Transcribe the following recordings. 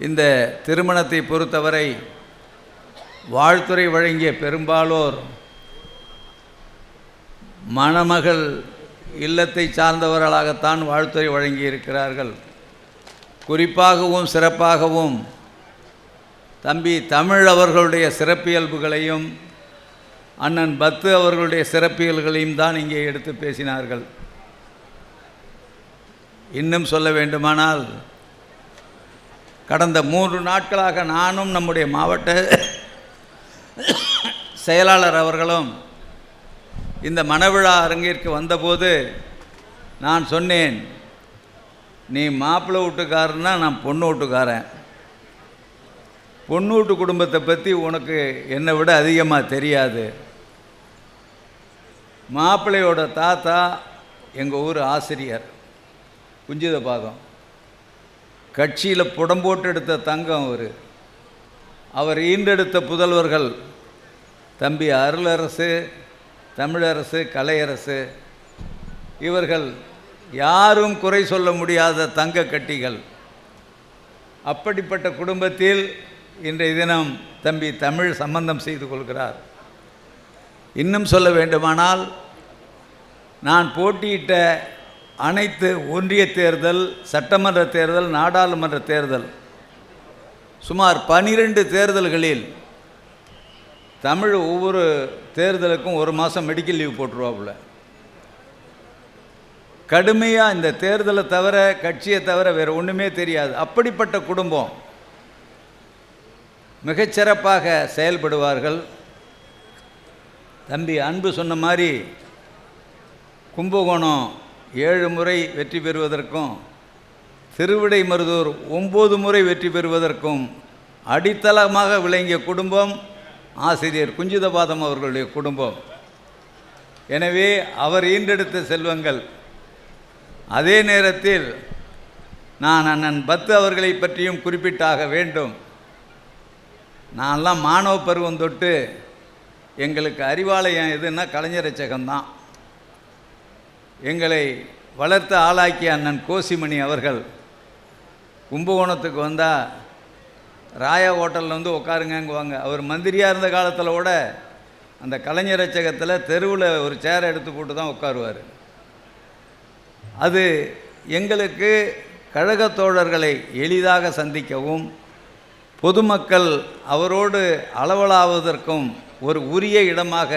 இந்த திருமணத்தை பொறுத்தவரை வாழ்த்துரை வழங்கிய பெரும்பாலோர் மணமகள் இல்லத்தை சார்ந்தவர்களாகத்தான் வாழ்த்துரை வழங்கியிருக்கிறார்கள். குறிப்பாகவும் சிறப்பாகவும் தம்பி தமிழ் அவர்களுடைய சிறப்பியல்புகளையும் அண்ணன் பத்து அவர்களுடைய சிறப்பியல்களையும் தான் இங்கே எடுத்து பேசினார்கள். இன்னும் சொல்ல வேண்டுமானால் கடந்த 3 நாட்களாக நானும் நம்முடைய மாவட்ட செயலாளர் அவர்களும் இந்த மணவிழா அரங்கிற்கு வந்தபோது நான் சொன்னேன், நீ மாப்பிள்ளை வீட்டுக்காரன்னா நான் பொண்ணு வீட்டுக்காரன். பொண்ணு வீட்டு குடும்பத்தை பற்றி உனக்கு என்னை விட அதிகமாக தெரியாது. மாப்பிள்ளையோட தாத்தா எங்கள் ஊர் ஆசிரியர், குஞ்சித பாகம், கட்சியில் புடம்போட்டு எடுத்த தங்கம் அவர் ஈண்டெடுத்த புதல்வர்கள் தம்பி அருளரசு, தமிழரசு, கலையரசு, இவர்கள் யாரும் குறை சொல்ல முடியாத தங்க கட்டிகள். அப்படிப்பட்ட குடும்பத்தில் இன்றைய தினம் தம்பி தமிழ் சம்பந்தம் செய்து கொள்கிறார். இன்னும் சொல்ல வேண்டுமானால் நான் போட்டியிட்ட அனைத்து ஒன்றிய தேர்தல், சட்டமன்ற தேர்தல், நாடாளுமன்ற தேர்தல், சுமார் 12 தேர்தல்களில் தமிழ் ஒவ்வொரு தேர்தலுக்கும் 1 மாதம் மெடிக்கல் லீவ் போட்டுருவாப்புல. கடுமையாக இந்த தேர்தலை தவிர, கட்சியை தவிர வேறு ஒன்றுமே தெரியாது. அப்படிப்பட்ட குடும்பம். மிகச்சிறப்பாக செயல்படுவார்கள். தம்பி அன்பு சொன்ன மாதிரி கும்பகோணம் 7 முறை வெற்றி பெறுவதற்கும், திருவிடைமருதூர் 9 முறை வெற்றி பெறுவதற்கும் அடித்தளமாக விளங்கிய குடும்பம் ஆசிரியர் குஞ்சிதபாதம் அவர்களுடைய குடும்பம். எனவே அவர் ஈண்டெடுத்த செல்வங்கள். அதே நேரத்தில் நான் அண்ணன் பத்து அவர்களை பற்றியும் குறிப்பிட்டாக வேண்டும். நான்லாம் மாணவ பருவம் தொட்டு எங்களுக்கு அறிவாலயம் எதுன்னா கலைஞரச்சகம்தான். எங்களை வளர்த்து ஆளாக்கிய அண்ணன் கோசிமணி அவர்கள் கும்பகோணத்துக்கு வந்தால் ராயா ஹோட்டலில் வந்து உட்காருங்கங்குவாங்க. அவர் மந்திரியாக இருந்த காலத்தில் கூட அந்த கலைஞரச்சகத்தில் தெருவில் ஒரு சேரை எடுத்து போட்டு தான் உட்காருவார். அது எங்களுக்கு கழகத் தோழர்களை எளிதாக சந்திக்கவும், பொதுமக்கள் அவரோடு அளவலாவதற்கும் ஒரு உரிய இடமாக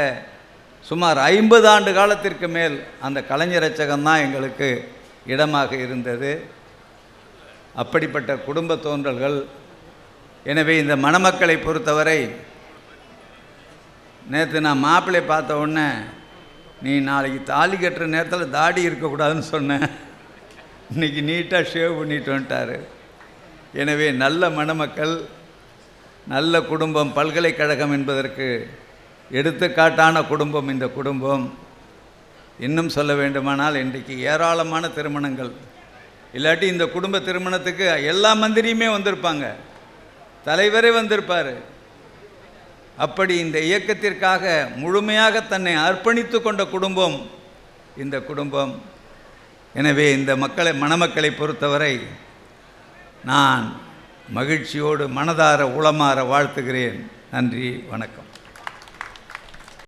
சுமார் 50 ஆண்டு காலத்திற்கு மேல் அந்த கலைஞரச்சகம்தான் எங்களுக்கு இடமாக இருந்தது. அப்படிப்பட்ட குடும்ப தோன்றல்கள். எனவே இந்த மணமக்களை பொறுத்தவரை, நேற்று நான் மாப்பிள்ளை பார்த்த உடனே, நீ நாளைக்கு தாலி கட்டுற நேரத்தில் தாடி இருக்கக்கூடாதுன்னு சொன்னேன். இன்றைக்கி நீட்டாக ஷேவ் பண்ணிட்டு வந்துட்டார். எனவே நல்ல மணமக்கள், நல்ல குடும்பம், பல்கலைக்கழகம் என்பதற்கு எடுத்துக்காட்டான குடும்பம் இந்த குடும்பம். இன்னும் சொல்ல வேண்டுமானால் இன்றைக்கு ஏராளமான திருமணங்கள். இல்லாட்டி இந்த குடும்ப திருமணத்துக்கு எல்லா மந்திரியுமே வந்திருப்பாங்க, தலைவரே வந்திருப்பார். அப்படி இந்த இயக்கத்திற்காக முழுமையாக தன்னை அர்ப்பணித்து கொண்ட குடும்பம் இந்த குடும்பம். எனவே இந்த மணமக்களை பொறுத்தவரை நான் மகிழ்ச்சியோடு மனதார உளமாற வாழ்த்துகிறேன். நன்றி, வணக்கம்.